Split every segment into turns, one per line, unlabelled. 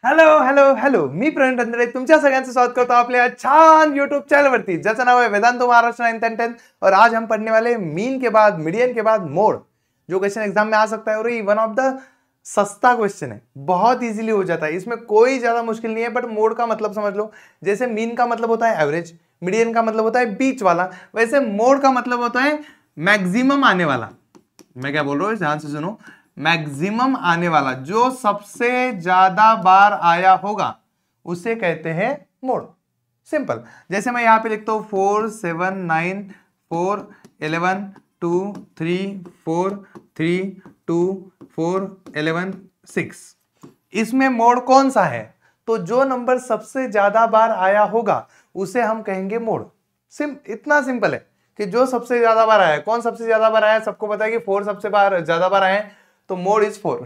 Hello hello hello, मी प्रवीण रंधळे तुमच्या सगळ्यांचं स्वागत करतो आपल्या छान यूट्यूब चैनल वरती, ज्याचं नाव है वेदांतो महाराष्ट्र 9th and 10th। और आज हम पढ़ने वाले मीन के बाद मीडियन के बाद मोड, जो क्वेश्चन एग्जाम में आ सकता है। और ये वन ऑफ द सस्ता क्वेश्चन है, बहुत इजीली हो जाता है, इसमें कोई ज्यादा मुश्किल नहीं है। बट मोड का मतलब समझ लो, जैसे मीन का मतलब होता है एवरेज, मीडियन का मतलब होता है बीच वाला, वैसे मोड का मतलब होता है मैक्सिमम आने वाला। मैं क्या बोल रहा हूँ, ध्यान से सुनो। मैक्सिमम आने वाला, जो सबसे ज्यादा बार आया होगा उसे कहते हैं मोड। सिंपल। जैसे मैं यहां पे लिखता हूं 4 7 9 4 11 2 3 4 3 2 4 11 6। इसमें मोड कौन सा है? तो जो नंबर सबसे ज्यादा बार आया होगा उसे हम कहेंगे मोड। इतना सिंपल है कि जो सबसे ज्यादा बार आया है। कौन सबसे ज्यादा बार आया है? सबको पता है कि 4 सबसे ज्यादा बार आए हैं, तो मोड इज 4।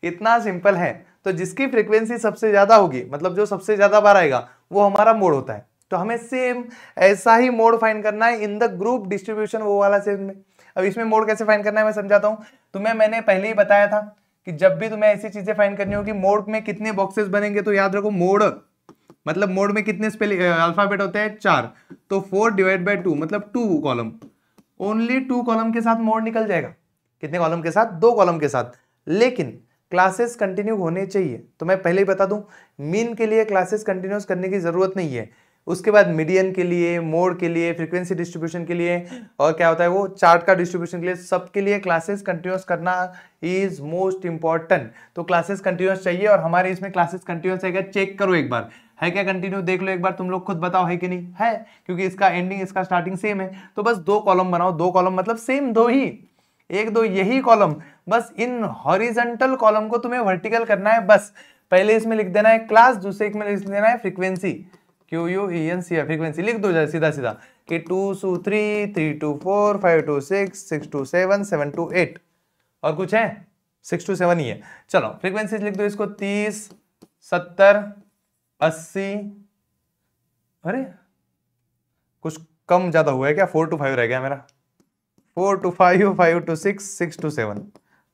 इतना सिंपल है। तो जिसकी फ्रीक्वेंसी सबसे ज्यादा होगी, मतलब जो सबसे ज्यादा बार आएगा, वो हमारा मोड होता है। तो हमें सेम ऐसा ही मोड फाइंड करना है इन द ग्रुप डिस्ट्रीब्यूशन, वो वाला सेम में। अब इसमें मोड कैसे फाइंड करना है मैं समझाता हूं तुम्हें। मैंने पहले ही बताया था कि जब भी तुम्हें ऐसी चीजें फाइंड करनी होगी, मोड में कितने बॉक्सेस बनेंगे, तो याद रखो मोड मतलब मोड में कितने स्पेलिंग अल्फाबेट होते हैं? 4। तो 4 डिवाइड बाय 2 मतलब 2 कॉलम। ओनली 2 कॉलम के साथ मोड निकल जाएगा। कितने कॉलम के साथ? 2 कॉलम के साथ। लेकिन क्लासेस कंटिन्यू होने चाहिए। तो मैं पहले ही बता दूं, मीन के लिए क्लासेस कंटिन्यूस करने की जरूरत नहीं है। उसके बाद मीडियन के लिए, मोड के लिए, फ्रीक्वेंसी डिस्ट्रीब्यूशन के लिए, और क्या होता है वो चार्ट का डिस्ट्रीब्यूशन के लिए, सबके लिए क्लासेस कंटिन्यूस करना इज मोस्ट इंपॉर्टेंट। तो क्लासेस कंटिन्यूस चाहिए, और हमारे इसमें क्लासेस कंटिन्यूस है क्या? चेक करो एक बार, है क्या कंटिन्यू? देख लो एक बार, तुम लोग खुद बताओ है कि नहीं है, क्योंकि इसका एंडिंग इसका स्टार्टिंग सेम है। तो बस 2 कॉलम बनाओ। 2 कॉलम मतलब सेम 2 ही, 1 2 यही कॉलम। बस इन हॉरिजॉन्टल कॉलम को तुम्हें वर्टिकल करना है। बस पहले इसमें लिख देना है क्लास, दूसरे में लिख देना है फ्रीक्वेंसी, QUENC फ्रीक्वेंसी लिख दो सीधा सीधा कि 2 2 3 3 2 4 5 2 6 6 2 7 7 2 8। और कुछ है? 6 2 7 ही है। चलो फ्रीक्वेंसी लिख दो इसको 30 70 80। अरे कुछ कम ज्यादा हुआ है क्या? 4 to 5 रह गया मेरा। 4 to 5 5 to 6 6 to 7।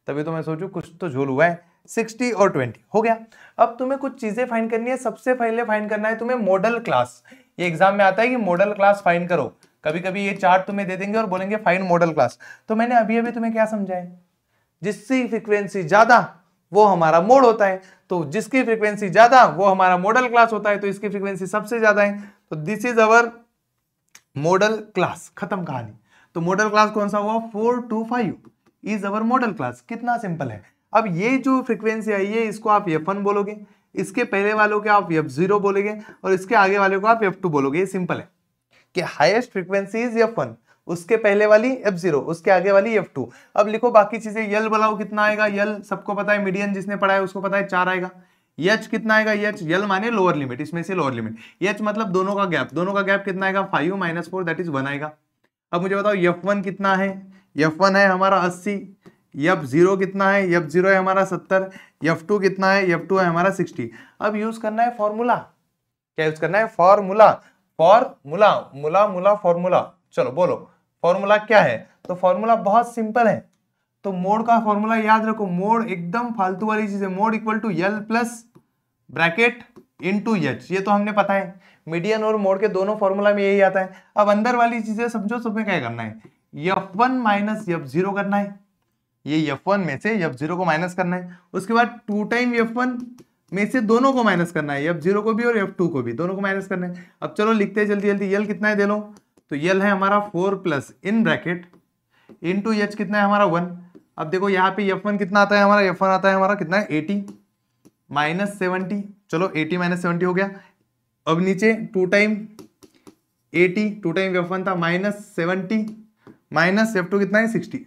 तभी तो मैं सोचूं कुछ तो झोल हुआ है। 60 और 20 हो गया। अब तुम्हें कुछ चीजें फाइंड करनी है। सबसे पहले फाइंड करना है तुम्हें मॉडल क्लास। ये एग्जाम में आता है कि मॉडल क्लास फाइंड करो। कभी कभी ये चार्ट तुम्हें दे देंगे और बोलेंगे फाइंड मॉडल क्लास। तो मैंने अभी अभी तुम्हें क्या समझाया? जिसकी फ्रीक्वेंसी ज्यादा वो हमारा मोड होता है। तो जिसकी फ्रीक्वेंसी ज्यादा वो हमारा मॉडल क्लास होता है। तो इसकी फ्रीक्वेंसी सबसे ज्यादा है, तो this is our model class. खत्म कहानी। तो मॉडल क्लास कौन सा हुआ? 4 to 5 is our model class. कितना सिंपल है। अब ये जो फ्रीक्वेंसी आई है, इसको आप F1 बोलोगे, इसके पहले वालों के आप F0 बोलोगे, और इसके आगे वाले को आप F2 बोलोगे। ये सिंपल है कि हाईएस्ट फ्रीक्वेंसी इज F1, उसके पहले वाली F0, उसके आगे वाली F2। अब लिखो बाकी चीजें। यल बनाओ, कितना आएगा? यल सबको पता है, मीडियन जिसने पढ़ा है उसको पता है 4 आएगा। एच कितना आएगा? एच यल माने लोअर लिमिट, इसमें से लोअर लिमिट। एच मतलब दोनों का गैप। दोनों का गैप कितना आएगा? 5 - 4 दैट इज 1 आएगा। अब मुझे बताओ F1 कितना है? F1 है हमारा 80। F0 कितना है? F0 है हमारा 70। F2 कितना है? F2 है हमारा 60। अब यूज करना है फॉर्मूला। क्या यूज करना है? फॉर्मूला। फॉर्मूला मुला मुला फॉर्मूला। चलो बोलो फॉर्मूला क्या है? तो फॉर्मूला बहुत सिंपल है। तो मोड का फॉर्मूला याद रखो। मोड एकदम फालतू वाली चीज है। Mode equal to L plus bracket into H. ये तो हमने पता है, मीडियन और मोड के दोनों फॉर्मूला में यही आता है। अब अंदर वाली चीजें समझो। तुम्हें क्या करना है? F1 माइनस F0 करना है। ये F1 में से F0 को माइनस करना है। उसके बाद 2 टाइम F1 में से दोनों को माइनस करना है, F0 को भी और F2 को भी, दोनों को माइनस करना है। अब चलो लिखते हैं जल्दी जल्दी। यल कितना है दे लो। तो यल है हमारा 4 plus in bracket into H कितना है हमारा 1। अब देखो यहाँ पे F1 कितना आता है हमारा? F1 आता है हमारा कितना है? 80 माइनस 70। चलो 80 माइनस 70 हो गया। अब नीचे 2 टाइम 80, 2 टाइम F1 था माइनस 70 माइनस F2 कितना है? 60।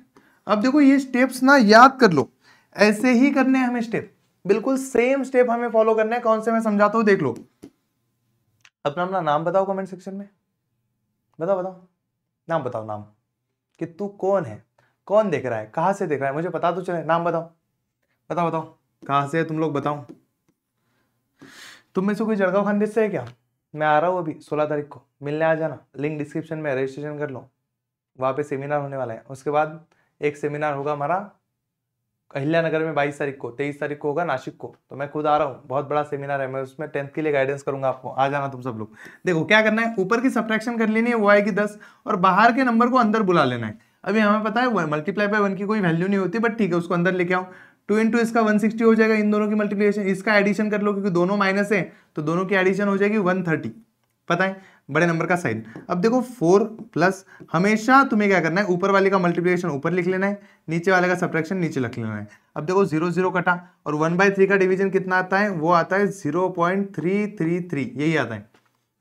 अब देखो ये स्टेप्स ना याद कर लो। ऐसे ही करने हैं हमें स्टेप, बिल्कुल सेम स्टेप हमें फॉलो करना है। कौन से मैं समझाता हूं, देख लो। अपना अपना नाम बताओ कमेंट सेक्शन में। बताओ बताओ नाम बताओ, नाम कि तू कौन है, कौन देख रहा है, कहां से देख रहा है, मुझे पता तो चले। नाम बताओ बताओ बताओ, कहां से है तुम लोग बताओ। तुम में से कोई जड़गांव खानदेश से है क्या? मैं आ रहा हूँ अभी 16 तारीख को, मिलने आ जाना। लिंक डिस्क्रिप्शन में, रजिस्ट्रेशन कर लो। वहां पे सेमिनार होने वाला है। उसके बाद एक सेमिनार होगा हमारा अहिल्यानगर में 22 तारीख को, 23 तारीख को होगा नासिक को, तो मैं खुद आ रहा हूँ, बहुत बड़ा सेमिनार है, मैं उसमें 10th के लिए गाइडेंस करूंगा आपको, आ जाना तुम सब लोग। देखो क्या करना है, ऊपर की सब्ट्रैक्शन कर लेनी है, वो आएगी 10 और बाहर के नंबर को अंदर बुला लेना है। अभी हमें पता है मल्टीप्लाई बाय 1 की कोई वैल्यू नहीं होती, बट ठीक है उसको अंदर लेके आओ। 2 इंटू इसका 160 हो जाएगा, इन दोनों की मल्टीप्लिकेशन, इसका एडिशन कर लो क्योंकि दोनों माइनस है, तो दोनों की एडिशन हो जाएगी 130, पता है बड़े नंबर का साइन। अब देखो 4 प्लस, हमेशा तुम्हें क्या करना है, ऊपर वाले का मल्टीप्लिकेशन ऊपर लिख लेना है, नीचे वाले का सब्ट्रैक्शन नीचे लिख लेना है। अब देखो 0 0 कटा और 1/3 का डिवीजन कितना आता है, वो आता है 0.333, यही आता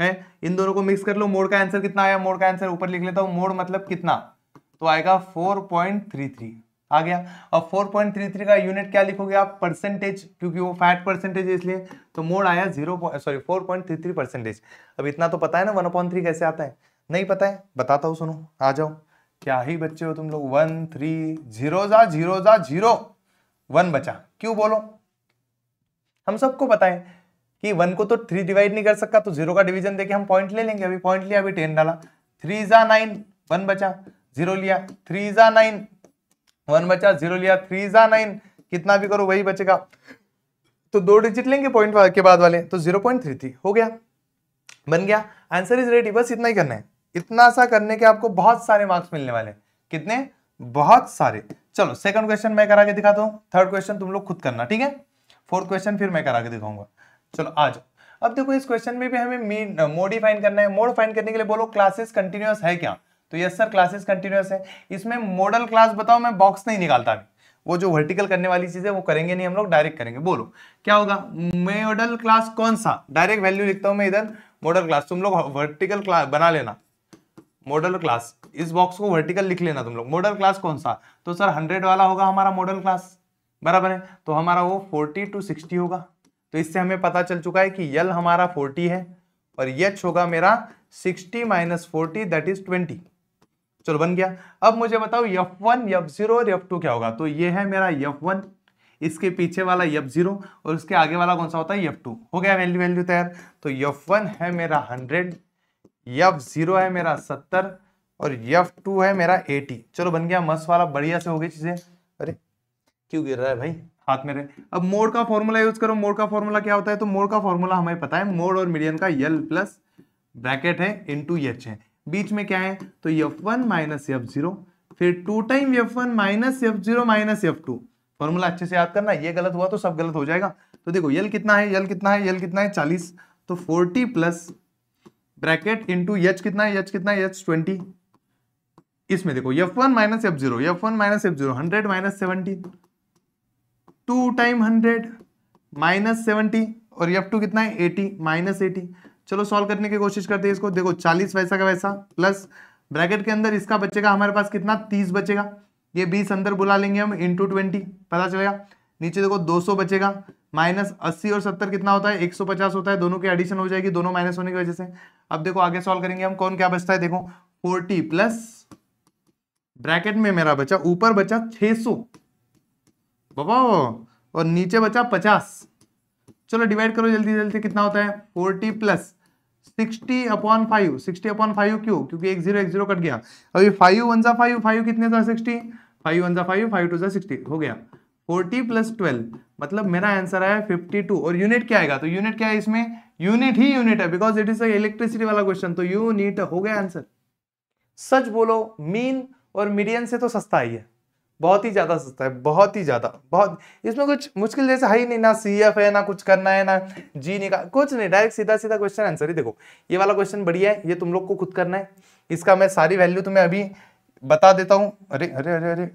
है। इन दोनों को मिक्स कर लो, मोड का आंसर कितना आया, मोड का आंसर ऊपर लिख लेता हूं, मोड मतलब कितना, तो आएगा 4.33 आ गया। अब 4.33 का यूनिट क्या लिखोगे आप, परसेंटेज, क्योंकि वो फैट परसेंटेज है इसलिए, तो मोड आया 4.33%। अब इतना तो पता है ना 1/3 कैसे आता है, नहीं पता है, बताता हूँ, सुनो, आ जाओ, क्या ही बच्चे हो तुम लोग। 1 3 0 जा 0 जा 0, 1 बचा, क्यों बोलो, हम सबको पता है कि 1 को तो 3 डिवाइड नहीं कर सकता, तो 0 का डिवीजन देके हम पॉइंट ले लेंगे, अभी पॉइंट लिया, अभी 10 डाला, 3 जा 9, 1 बचा, 0 लिया, 3 जा 9, 1 बचा, 0 लिया, 3 जा 9, कितना भी करो वही बचेगा, तो 2 डिजिट लेंगे पॉइंट के बाद वाले, तो 0.33 हो गया, बन गया, आंसर इज रेडी। बस इतना ही करना है, इतना सा करने के आपको बहुत सारे मार्क्स मिलने वाले, कितने, बहुत सारे। चलो सेकंड क्वेश्चन मैं करा के दिखाता हूं, थर्ड क्वेश्चन तुम लोग खुद करना, ठीक है, फोर्थ क्वेश्चन फिर मैं करा के दिखाऊंगा। चलो आ जाओ, अब देखो इस क्वेश्चन में भी हमें मोड फाइंड करना है। मोड फाइंड करने के लिए बोलो क्लासेस कंटिन्यूअस है क्या, तो यस सर क्लासेस कंटिन्यूअस है। इसमें मॉडल क्लास बताओ, मैं बॉक्स नहीं निकालता अभी, वो जो वर्टिकल करने वाली चीज है वो करेंगे नहीं हम लोग, डायरेक्ट करेंगे। बोलो क्या होगा, मॉडल क्लास कौन सा, डायरेक्ट वैल्यू लिखता हूं मैं इधर, मॉडल क्लास, तुम लोग वर्टिकल क्लास बना लेना, मॉडल क्लास, इस बॉक्स को वर्टिकल लिख लेना तुम लोग। मॉडल क्लास कौन सा, तो सर 100 वाला होगा हमारा मॉडल क्लास, बराबर है, तो हमारा वो 40 to 60 होगा। तो इससे हमें पता चल चुका है कि यल हमारा 40 है और एच होगा मेरा 60 - 40 दैट इज 20। चलो बन गया। अब मुझे बताओ F1 F0 और F2 क्या होगा, तो ये है मेरा F1, इसके पीछे वाला F0 और उसके आगे वाला कौन सा होता है F2। हो गया वैल्यू तैयार। तो F1 है मेरा 100, F0 है मेरा 70 और F2 है मेरा 80। चलो बन गया, मस्त वाला, बढ़िया से हो गई चीजें। अरे क्यों गिर रहा है भाई, हाथ में रहे। अब मोड का फॉर्मूला यूज करो। मोड का फॉर्मूला क्या होता है, तो मोड का फॉर्मूला हमें पता है, मोड और मीडियन का यल प्लस ब्रैकेट है इनटू एच है, बीच में क्या है, तो F1 - F0 फिर 2 time F1 - F0 - F2। Formula अच्छे से याद करना, ये गलत हुआ तो सब गलत हो जाएगा। तो देखो यल कितना है, यल कितना है, यल कितना है 40, तो 40 प्लस ब्रैकेट इंटू एच कितना है, एच कितना है, एच 20। इसमें देखो F1 - F0, F1 - F0 100 - 70, 2 time 100 - 70 और F2 कितना है 80 - 80। चलो सॉल्व करने की कोशिश करते हैं इसको। देखो 40 वैसा का वैसा प्लस ब्रैकेट के अंदर इसका बचेगा हमारे पास कितना 30 बचेगा, ये 20 अंदर बुला लेंगे हम इंटू 20, पता चलेगा। नीचे देखो 200 बचेगा, माइनस 80 और 70 कितना होता है 150 होता है, दोनों की एडिशन हो जाएगी दोनों माइनस होने की वजह से। अब देखो आगे सॉल्व करेंगे हम, कौन क्या बचता है, देखो 40 प्लस ब्रैकेट में मेरा बचा, ऊपर बचा 600 बाबा और नीचे बचा 50। चलो डिवाइड करो जल्दी जल्दी, कितना होता है 40 प्लस 60/5, 60/5 क्यों, क्योंकि एक जीरो कट गया। अभी 5 1 जा 5, 5 कितने था 60, 5 1 जा 5, 5 2 जा 60 हो गया। 40 प्लस 12 मतलब मेरा आंसर आया 52। और यूनिट क्या आएगा, तो यूनिट क्या है इसमें, यूनिट ही यूनिट है, बिकॉज इट इज इलेक्ट्रिसिटी वाला क्वेश्चन, तो यूनिट हो गया आंसर। सच बोलो मीन और मीडियन से तो सस्ता ही है, बहुत ही ज्यादा सस्ता है, बहुत ही ज्यादा, बहुत, इसमें कुछ मुश्किल जैसा है ही नहीं, ना CF है, ना कुछ करना है, ना जी निकाल, कुछ नहीं, डायरेक्ट सीधा सीधा क्वेश्चन आंसर ही। देखो ये वाला क्वेश्चन बढ़िया है, ये तुम लोग को खुद करना है, इसका मैं सारी वैल्यू तुम्हें अभी बता देता हूं। अरे अरे अरे अरे,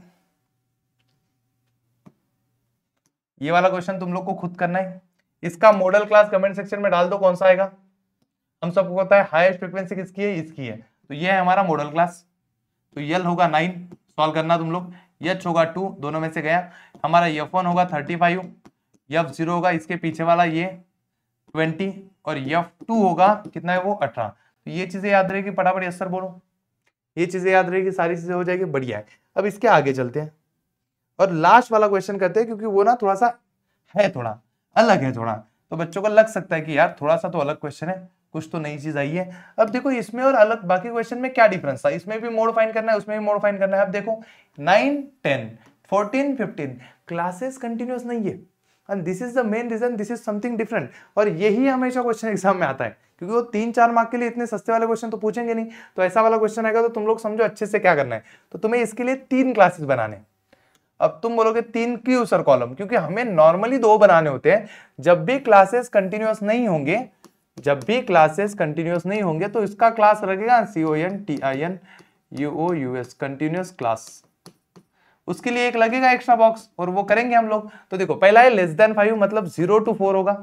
ये वाला क्वेश्चन तुम लोग को खुद करना है, इसका मॉडल क्लास कमेंट सेक्शन में डाल दो कौन सा आएगा। हम सबको पता है हाईएस्ट फ्रीक्वेंसी किसकी है, इसकी है, तो ये है हमारा मॉडल क्लास। तो यल होगा 9, सॉल्व करना तुम लोग, एच होगा 2, दोनों में से गया। हमारा F1 होगा 35, F0 होगा इसके पीछे वाला ये 20 और F2 होगा कितना है वो 18। तो ये चीजें याद रहेगी, फटाफट यस सर बोलो, ये चीजें याद रहेगी, सारी चीजें हो जाएगी, बढ़िया है। अब इसके आगे चलते हैं और लास्ट वाला क्वेश्चन करते हैं, क्योंकि वो ना थोड़ा सा है, थोड़ा अलग है थोड़ा, तो बच्चों को लग सकता है कि यार थोड़ा सा तो अलग क्वेश्चन है, कुछ तो नई चीज आई है। अब देखो इसमें और अलग बाकी क्वेश्चन में क्या डिफरेंस था, इसमें भी मोड फाइंड करना है, उसमें भी मोड फाइंड करना है। अब देखो 9 10 14 15 क्लासेस कंटिन्यूस नहीं है, and this is the main reason, this is something different. और यही हमेशा क्वेश्चन एग्जाम में आता है, क्योंकि वो 3-4 मार्क के लिए इतने सस्ते वाले क्वेश्चन तो पूछेंगे नहीं, तो ऐसा वाला क्वेश्चन आएगा तो तुम लोग समझो अच्छे से क्या करना है। तो तुम्हें इसके लिए 3 क्लासेस बनाने हैं। अब तुम बोलोगे 3 क्यों सर कॉलम, क्योंकि हमें नॉर्मली 2 बनाने होते हैं। जब भी क्लासेस कंटिन्यूस नहीं होंगे, जब भी क्लासेस कंटिन्यूस नहीं होंगे तो इसका क्लास लगेगा CONTINUOUS, कंटिन्यूस क्लास। उसके लिए एक लगेगा एक्स्ट्रा बॉक्स, और वो करेंगे हम लोग। तो देखो पहला है लेस देन 5, मतलब 0 to 4 होगा,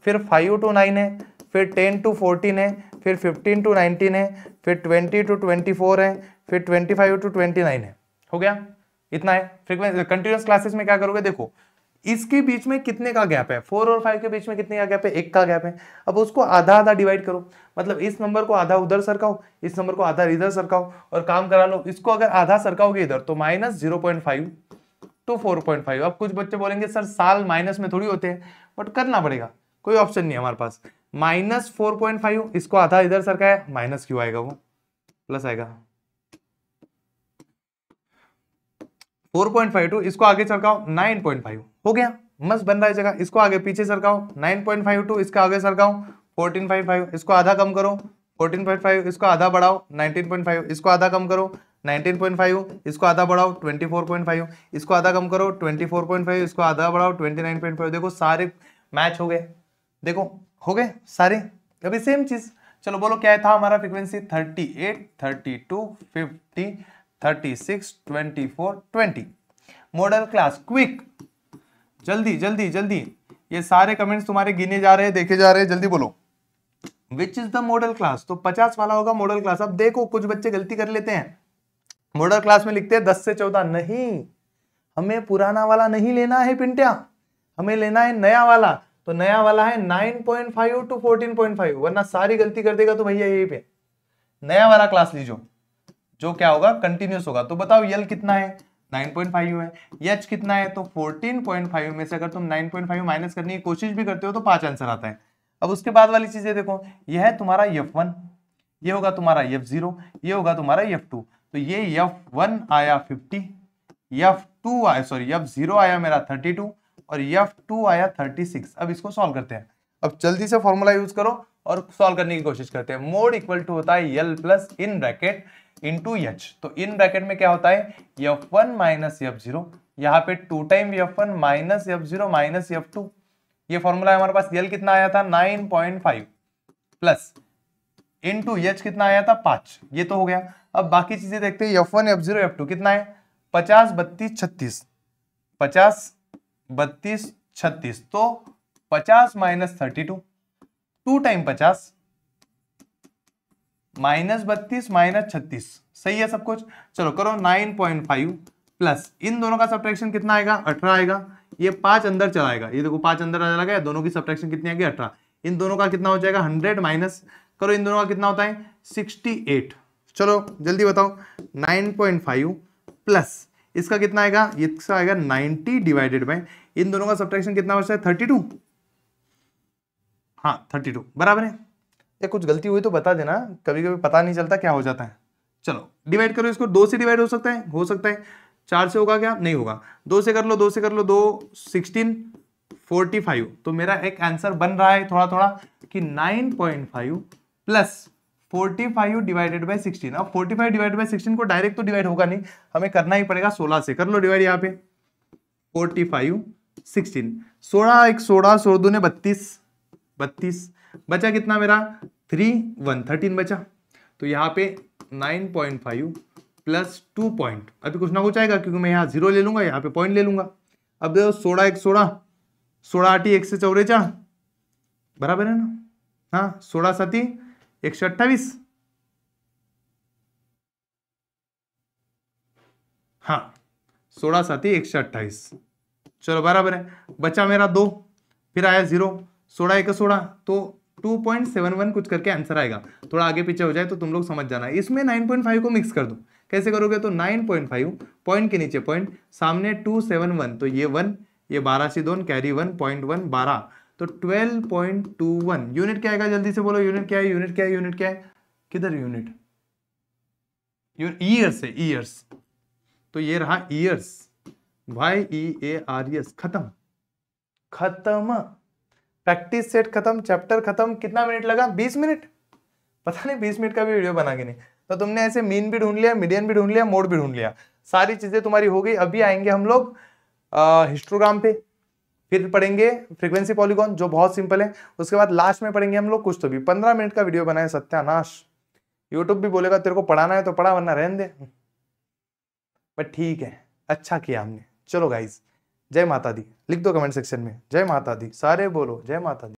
फिर 5 to 9 है, फिर 10 to 14 है, फिर 15 to 19 है, फिर 20 to 24 है, फिर 25 to 29 है। हो गया, इतना है फ्रीक्वेंसी। कंटिन्यूअस क्लासेस में क्या करोगे, देखो इसके बीच में कितने का गैप है, 4 और 5 के बीच में कितने का गैप है, 1 का गैप है। अब उसको आधा आधा डिवाइड करो, मतलब इस नंबर को आधा उधर सरकाओ, इस नंबर को आधा इधर सरकाओ, और काम करा लो। इसको अगर आधा सरकाओगे इधर तो -0.5 to 4.5। अब कुछ बच्चे बोलेंगे सर साल माइनस में थोड़ी होते हैं, बट करना पड़ेगा, कोई ऑप्शन नहीं है हमारे पास। -4.5, इसको आधा इधर सरकाया, माइनस क्यों आएगा, वो प्लस आएगा। 4.52, इसको आगे सरकाओ 9.5, हो गया, मस्त बन रहा है जगह। इसको आगे पीछे सरकाओ 9.52, इसका आगे सरकाओ 14.55, इसको आधा कम करो 14.5, इसको आधा बढ़ाओ 19.5, इसको आधा कम करो 19.5, इसको आधा बढ़ाओ 24.5, इसको आधा कम करो 24.5, इसको आधा बढ़ाओ 29.5। देखो सारे मैच हो गए, देखो हो गए सारे। अभी सेम चीज, चलो बोलो क्या था हमारा फ्रीक्वेंसी, 38, 32, 50, 36, 24, 20। मॉडल क्लास क्विक, जल्दी जल्दी जल्दी, ये सारे कमेंट्स तुम्हारे गिने जा रहे हैं, देखे जा रहे हैं, जल्दी बोलो which is the model class. तो 50 वाला होगा मॉडल क्लास। अब देखो कुछ बच्चे गलती कर लेते हैं, मॉडल क्लास में लिखते हैं 10 से 14, नहीं, हमें पुराना वाला नहीं लेना है पिंटिया, हमें लेना है नया वाला। तो नया वाला है 9.5 to 14.5, वरना सारी गलती कर देगा तो भैया यही पे नया वाला क्लास लीजिए, जो क्या होगा, कंटिन्यूस होगा। तो बताओ यल कितना है, 9.5 है, एच कितना है, तो 14.5 में से अगर तुम 9.5 माइनस करने की कोशिश भी करते हो तो 5 आंसर आता है। अब उसके बाद वाली चीजें देखो, यह है तुम्हारा F1, ये होगा तुम्हारा F0, ये होगा तुम्हारा F2। तो ये F1 आया 50, F2 आया, सॉरी F0 आया मेरा 32, और F2 आया 36। अब इसको सॉल्व करते हैं। अब जल्दी से फॉर्मूला यूज करो और सॉल्व करने की कोशिश करते हैं। मोड इक्वल टू होता है L plus in bracket into H। तो इन ब्रैकेट में क्या होता है, F1 माइनस F0, यहाँ पे 2 time F1 minus F0 minus F2। ये फॉर्मूला है हमारे पास। L कितना आया था 9.5 प्लस इंटू H कितना आया था 5, ये तो हो गया। अब बाकी चीजें देखते हैं, F1 F0 F2 कितना है, 50 32 36, 50 32 36, तो 50 माइनस 32, 2 टाइम 50 माइनस 32 माइनस 36, सही है सब कुछ। चलो करो 9.5 प्लस इन दोनों का सब्ट्रैक्शन कितना आएगा, 18 आएगा। ये 5 अंदर चला आएगा, ये देखो 5 अंदर चला गया, दोनों की सब्ट्रैक्शन कितनी आएगी, 18। इन दोनों का कितना हो जाएगा 100, माइनस करो इन दोनों का कितना होता है 68। चलो जल्दी बताओ 9.5 प्लस इसका कितना आएगा, इसका आएगा 90 डिवाइडेड बाय इन दोनों का सब्ट्रैक्शन कितना बचता है 32। हाँ 32 बराबर है। ये कुछ गलती हुई तो बता देना, कभी कभी पता नहीं चलता क्या हो जाता है। चलो डिवाइड करो इसको, 2 से डिवाइड हो सकता है 4 से होगा क्या, नहीं होगा। 2 से कर लो 2 से कर लो 2 16 45। तो मेरा एक आंसर बन रहा है थोड़ा थोड़ा कि 9.5 प्लस 45 डिवाइडेड बाय 16। अब 45 डिवाइडेड बाय 16 को डायरेक्ट तो डिवाइड होगा नहीं, हमें करना ही पड़ेगा 16 से। कर लो डिवाइड, यहाँ पे 45 16, 16 1 16 16 दूने 32 बचा कितना मेरा 3 1 13 बचा। तो यहाँ पे 9.5 प्लस 2 पॉइंट, अभी कुछ ना कुछ आएगा क्योंकि मैं यहाँ 0 ले लूंगा, यहाँ पे पॉइंट ले लूंगा। अब देखो 16 1 16, 16 8 1 से 44 बराबर है ना, हाँ 16 7 128, हाँ 16 7 128। चलो बराबर है, बचा मेरा 2, फिर आया 0, 16 1 16, तो 2.71 कुछ करके आंसर आएगा। थोड़ा आगे पीछे हो जाए तो तुम लोग समझ जाना। इसमें 9.5 को मिक्स कर दो, कैसे करोगे, तो 9.5 पॉइंट के नीचे पॉइंट, सामने 271, तो ये 1, ये 12 से 2 कैरी 1 0.1 12, तो 12.21। यूनिट क्या आएगा, जल्दी से बोलो यूनिट क्या है, यूनिट क्या है, यूनिट क्या है, किधर यूनिट, ईयर्स है, ईयर्स। तो ये रहा ईयर्स, YEARES, खत्म। खत्म, प्रैक्टिस सेट खत्म, चैप्टर खत्म। कितना मिनट लगा? 20 मिनट। पता नहीं 20 मिनट का भी वीडियो बना के नहीं। तो तुमने ऐसे मीन भी ढूंढ लिया, मीडियन भी ढूंढ लिया, मोड भी ढूंढ लिया, सारी चीजें तुम्हारी हो गई। अभी आएंगे हम लोग हिस्टोग्राम पे, फिर पढ़ेंगे फ्रीक्वेंसी पॉलीगॉन जो बहुत सिंपल है। उसके बाद लास्ट में पढ़ेंगे हम लोग कुछ तो भी। 15 मिनट का वीडियो बनाए, सत्यानाश। यूट्यूब भी बोलेगा तेरे को पढ़ाना है तो पढ़ा, वरना रहने दे। बट ठीक है, अच्छा किया हमने। चलो गाइज, जय माता दी। लिख दो कमेंट सेक्शन में जय माता दी, सारे बोलो जय माता दी।